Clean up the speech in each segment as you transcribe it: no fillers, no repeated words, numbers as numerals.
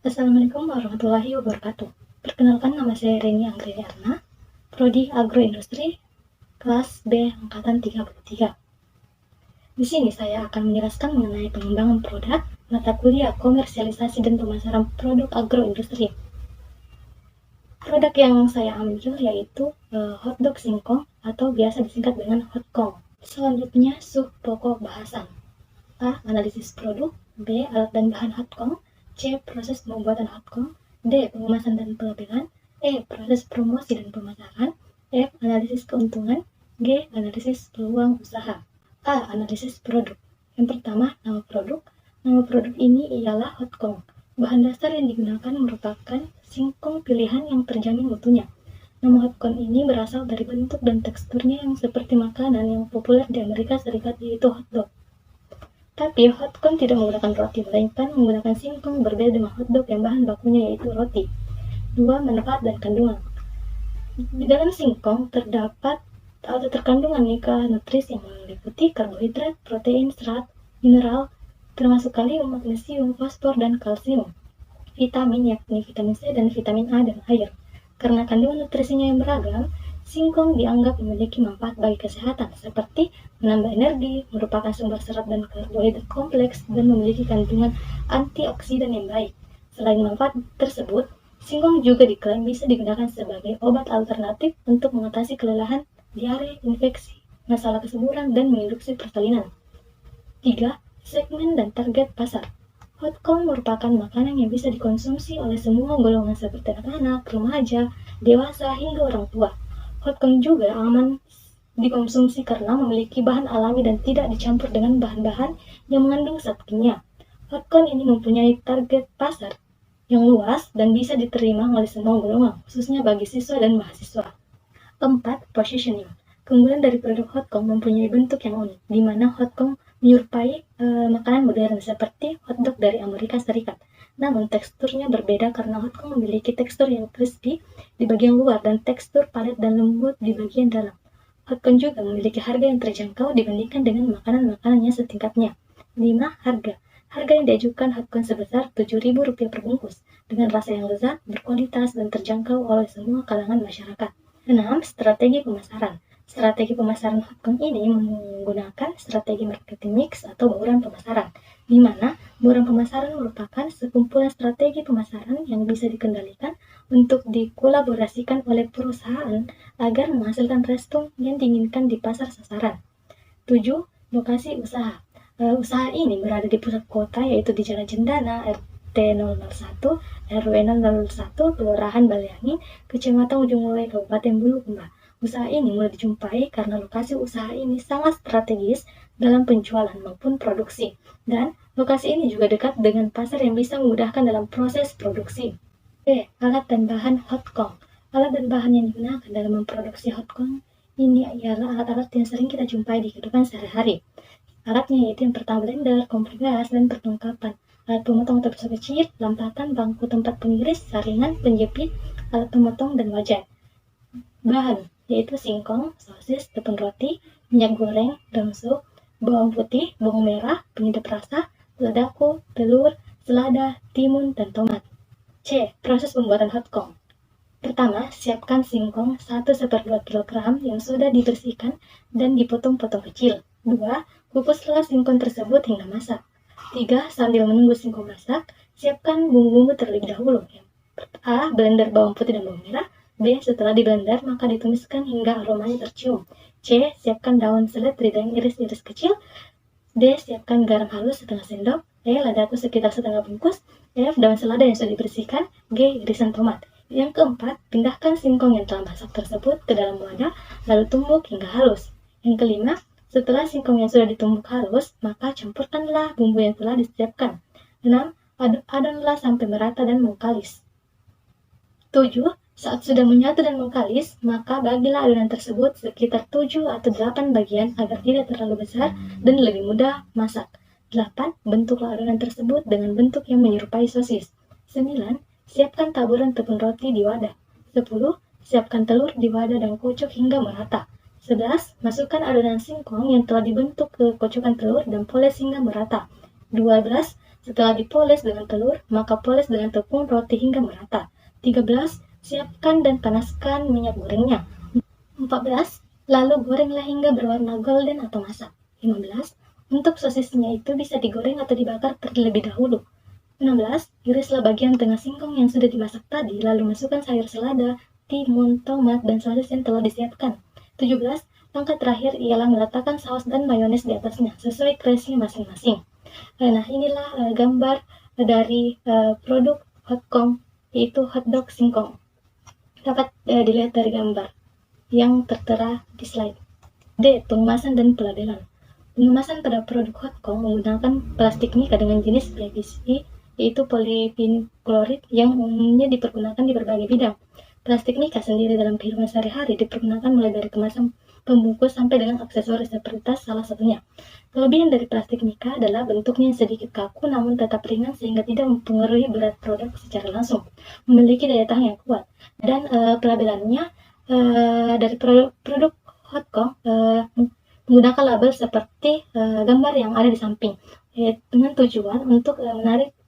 Assalamualaikum warahmatullahi wabarakatuh. Perkenalkan, nama saya Reni Anggriana, Prodi Agroindustri, kelas B angkatan 33. Di sini saya akan menjelaskan mengenai pengembangan produk, mata kuliah komersialisasi dan pemasaran produk agroindustri. Produk yang saya ambil yaitu hotdog singkong atau biasa disingkat dengan hotkong. Selanjutnya sub pokok bahasan. A. Analisis produk. B. Alat dan bahan hotkong. C. Proses pembuatan hotkong. D. Pengemasan dan pelabelan. E. Proses promosi dan pemasaran. F. Analisis keuntungan. G. Analisis peluang usaha. A. Analisis produk. Yang pertama, nama produk. Nama produk ini ialah hotkong. Bahan dasar yang digunakan merupakan singkong pilihan yang terjamin mutunya. Nama hotkong ini berasal dari bentuk dan teksturnya yang seperti makanan yang populer di Amerika Serikat, yaitu hotdog. Tapi hotkong tidak menggunakan roti, melainkan menggunakan singkong, berbeda dengan hotdog yang bahan bakunya yaitu roti. 2. Manfaat dan kandungan. Di dalam singkong terdapat atau terkandung aneka nutrisi yang meliputi karbohidrat, protein, serat, mineral, termasuk kalium, magnesium, fosfor, dan kalsium. Vitamin yakni vitamin C dan vitamin A dan air. Karena kandungan nutrisinya yang beragam, singkong dianggap memiliki manfaat bagi kesehatan, seperti menambah energi, merupakan sumber serat dan karbohidrat kompleks, dan memiliki kandungan antioksidan yang baik. Selain manfaat tersebut, singkong juga diklaim bisa digunakan sebagai obat alternatif untuk mengatasi kelelahan, diare, infeksi, masalah kesuburan, dan menginduksi persalinan. 3. Segmen dan target pasar. Hotkong merupakan makanan yang bisa dikonsumsi oleh semua golongan seperti anak-anak, remaja, dewasa, hingga orang tua. Hotkong juga aman dikonsumsi karena memiliki bahan alami dan tidak dicampur dengan bahan-bahan yang mengandung zat kimia. Hotkong ini mempunyai target pasar yang luas dan bisa diterima oleh semua golongan, khususnya bagi siswa dan mahasiswa. 4. Positioning. Keunggulan dari produk hotkong mempunyai bentuk yang unik, di mana hotkong menyerupai makanan modern seperti hotdog dari Amerika Serikat. Namun teksturnya berbeda karena hotkong memiliki tekstur yang crispy di bagian luar dan tekstur padat dan lembut di bagian dalam. Hotkong juga memiliki harga yang terjangkau dibandingkan dengan makanan-makanannya setingkatnya. 5. Harga. Harga yang diajukan hotkong sebesar Rp7.000 per bungkus, dengan rasa yang lezat, berkualitas, dan terjangkau oleh semua kalangan masyarakat. 6. Strategi pemasaran. Strategi pemasaran hotkong ini menggunakan strategi marketing mix atau bauran pemasaran, di mana bauran pemasaran merupakan sekumpulan strategi pemasaran yang bisa dikendalikan untuk dikolaborasikan oleh perusahaan agar menghasilkan respon yang diinginkan di pasar sasaran. 7. Lokasi usaha. Usaha ini berada di pusat kota, yaitu di Jalan Cendana, RT 001, RW 001, Kelurahan Baleangin, Kecamatan Ujung Wewe, Kabupaten Bulukumba. Usaha ini mudah dijumpai karena lokasi usaha ini sangat strategis dalam penjualan maupun produksi, dan lokasi ini juga dekat dengan pasar yang bisa memudahkan dalam proses produksi. B. Alat dan bahan hotkong. Alat dan bahan yang digunakan dalam memproduksi hotkong ini ialah alat-alat yang sering kita jumpai di kehidupan sehari-hari. Alatnya yaitu yang pertama blender, kompor gas, dan perlengkapan. Alat pemotong atau pisau kecil, lampatan, bangku tempat pengiris, saringan, penjepit, alat pemotong, dan wajan. Bahan yaitu singkong, sosis, tepung roti, minyak goreng, daun sup, bawang putih, bawang merah, penyedap rasa, ladaku, telur, selada, timun, dan tomat. C. Proses pembuatan hotkong. Pertama, siapkan singkong 1/2 kg yang sudah dibersihkan dan dipotong-potong kecil. 2. Kukuslah singkong tersebut hingga masak. 3. Sambil menunggu singkong masak, siapkan bumbu-bumbu terlebih dahulu. A. Blender bawang putih dan bawang merah. B. Setelah diblender, maka ditumiskan hingga aromanya tercium. C. Siapkan daun seledri dan iris-iris kecil. D. Siapkan garam halus setengah sendok. E. Ladaku sekitar setengah bungkus. F. Daun selada yang sudah dibersihkan. G. Irisan tomat. Yang keempat, pindahkan singkong yang telah masak tersebut ke dalam wadah, lalu tumbuk hingga halus. Yang kelima, setelah singkong yang sudah ditumbuk halus, maka campurkanlah bumbu yang telah disiapkan. 6. Adonlah sampai merata dan mengkalis. 7. Saat sudah menyatu dan mengkalis, maka bagilah adonan tersebut sekitar 7 atau 8 bagian agar tidak terlalu besar dan lebih mudah masak. 8. Bentuklah adonan tersebut dengan bentuk yang menyerupai sosis. 9. Siapkan taburan tepung roti di wadah. 10. Siapkan telur di wadah dan kocok hingga merata. 11. Masukkan adonan singkong yang telah dibentuk ke kocokan telur dan poles hingga merata. 12. Setelah dipoles dengan telur, maka poles dengan tepung roti hingga merata. 13. Siapkan dan panaskan minyak gorengnya. 14. Lalu gorenglah hingga berwarna golden atau masak. 15. Untuk sosisnya itu bisa digoreng atau dibakar terlebih dahulu. 16. Irislah bagian tengah singkong yang sudah dimasak tadi, lalu masukkan sayur selada, timun, tomat, dan sosis yang telah disiapkan. 17. Langkah terakhir ialah meletakkan saus dan mayones di atasnya, sesuai kreasi masing-masing. Nah, inilah gambar dari produk Hotcong, yaitu hotdog singkong. Dapat dilihat dari gambar yang tertera di slide. D. Pengemasan dan pelabelan. Pengemasan pada produk Hotcong menggunakan plastik mica dengan jenis PVC, yaitu polyvinyl chloride, yang umumnya dipergunakan di berbagai bidang. Plastik mica sendiri dalam kehidupan sehari-hari dipergunakan mulai dari kemasan pembungkus sampai dengan aksesoris seperti tas salah satunya. Kelebihan dari plastik mica adalah bentuknya yang sedikit kaku namun tetap ringan sehingga tidak mempengaruhi berat produk secara langsung, memiliki daya tahan yang kuat, dan pelabelannya dari produk Hotcong menggunakan label seperti gambar yang ada di samping, dengan tujuan untuk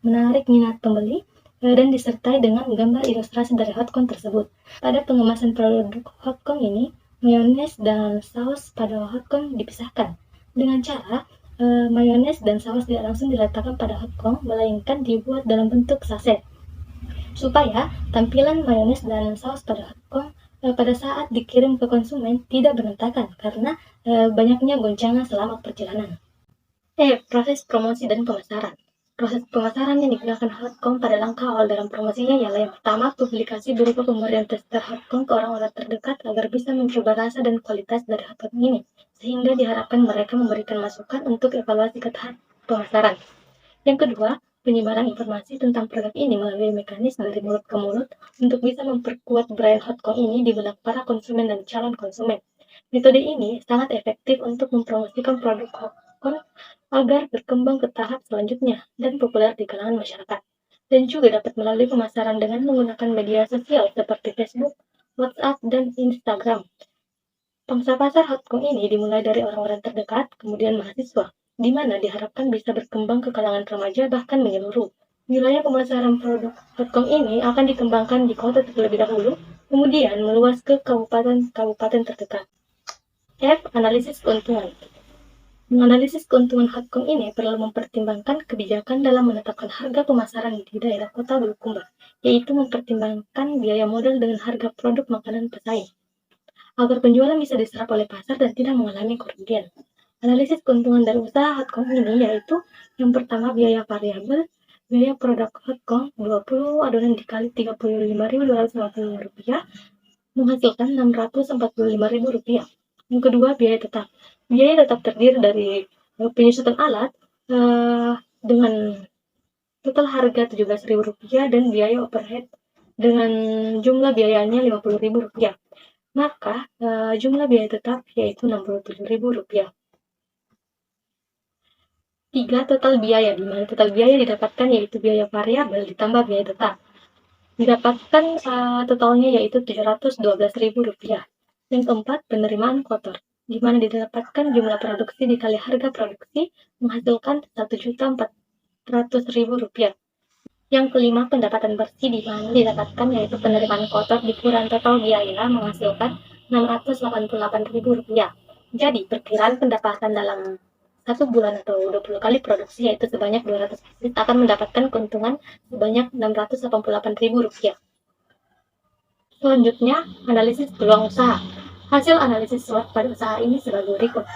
menarik minat pembeli dan disertai dengan gambar ilustrasi dari Hotcong tersebut. Pada pengemasan produk Hotcong ini, mayones dan saus pada Hotcong dipisahkan dengan cara mayones dan saus tidak langsung diletakkan pada Hotcong, melainkan dibuat dalam bentuk saset, supaya tampilan mayones dan saus pada Hotcong pada saat dikirim ke konsumen tidak berantakan karena banyaknya goncangan selama perjalanan. Proses promosi dan pemasaran. Proses pemasaran yang digunakan Hotcong pada langkah awal dalam promosinya ialah yang pertama, publikasi berupa pemberian tester Hotcong ke orang-orang terdekat agar bisa mencoba rasa dan kualitas dari Hotcong ini, sehingga diharapkan mereka memberikan masukan untuk evaluasi ke tahap pemasaran. Yang kedua, penyebaran informasi tentang produk ini melalui mekanisme dari mulut ke mulut untuk bisa memperkuat brand Hotcong ini di benak para konsumen dan calon konsumen. Metode ini sangat efektif untuk mempromosikan produk Hotcong agar berkembang ke tahap selanjutnya dan populer di kalangan masyarakat. Dan juga dapat melalui pemasaran dengan menggunakan media sosial seperti Facebook, WhatsApp, dan Instagram. Pangsa pasar Hotcong ini dimulai dari orang-orang terdekat, kemudian mahasiswa, di mana diharapkan bisa berkembang ke kalangan remaja bahkan menyeluruh. Wilayah pemasaran produk Hotcong ini akan dikembangkan di kota terlebih dahulu, kemudian meluas ke kabupaten terdekat. F. Analisis keuntungan. Menganalisis keuntungan Hotcong ini perlu mempertimbangkan kebijakan dalam menetapkan harga pemasaran di daerah kota Bulukumba, yaitu mempertimbangkan biaya modal dengan harga produk makanan pesaing, agar penjualan bisa diserap oleh pasar dan tidak mengalami kerugian. Analisis keuntungan dari usaha Hotcong ini yaitu yang pertama biaya variabel. Biaya produk Hotcong 20 adonan dikali Rp35.250 menghasilkan Rp645.000. Yang kedua, biaya tetap. Biaya tetap terdiri dari penyusutan alat dengan total harga Rp17.000 dan biaya overhead dengan jumlah biayanya Rp50.000. Maka jumlah biaya tetap yaitu Rp67.000. 3. Total biaya, di mana total biaya didapatkan yaitu biaya variabel ditambah biaya tetap. Didapatkan totalnya yaitu Rp712.000. Yang keempat, penerimaan kotor, di mana didapatkan jumlah produksi dikali harga produksi menghasilkan Rp1.400.000. Yang kelima, pendapatan bersih, di mana didapatkan yaitu penerimaan kotor dikurang total biaya menghasilkan Rp688.000. Jadi, perkiraan pendapatan dalam 1 bulan atau 20 kali produksi yaitu sebanyak 200 unit akan mendapatkan keuntungan sebanyak Rp688.000. Selanjutnya, analisis peluang usaha. Hasil analisis SWOT pada usaha ini sebagai berikut.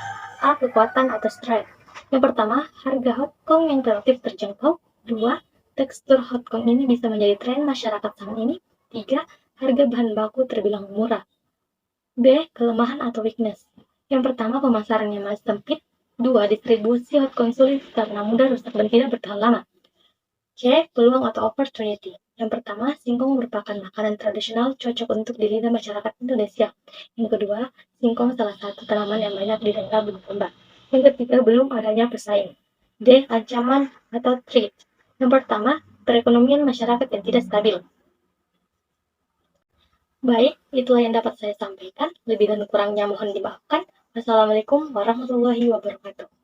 A. Kekuatan atau strength. Yang pertama, harga Hotcong yang relatif terjangkau. 2. Tekstur Hotcong ini bisa menjadi tren masyarakat saat ini. 3. Harga bahan baku terbilang murah. B. Kelemahan atau weakness. Yang pertama, pemasarannya masih sempit. 2. Distribusi Hotcong sulit karena mudah rusak dan tidak bertahan lama. C. Peluang atau opportunity. Yang pertama, singkong merupakan makanan tradisional cocok untuk di lidah masyarakat Indonesia. Yang kedua, singkong salah satu tanaman yang banyak di daerah Bulukumba. Yang ketiga, belum adanya pesaing. D. Ancaman atau threat. Yang pertama, perekonomian masyarakat yang tidak stabil. Baik, itulah yang dapat saya sampaikan. Lebih dan kurangnya mohon dimaafkan. Wassalamualaikum warahmatullahi wabarakatuh.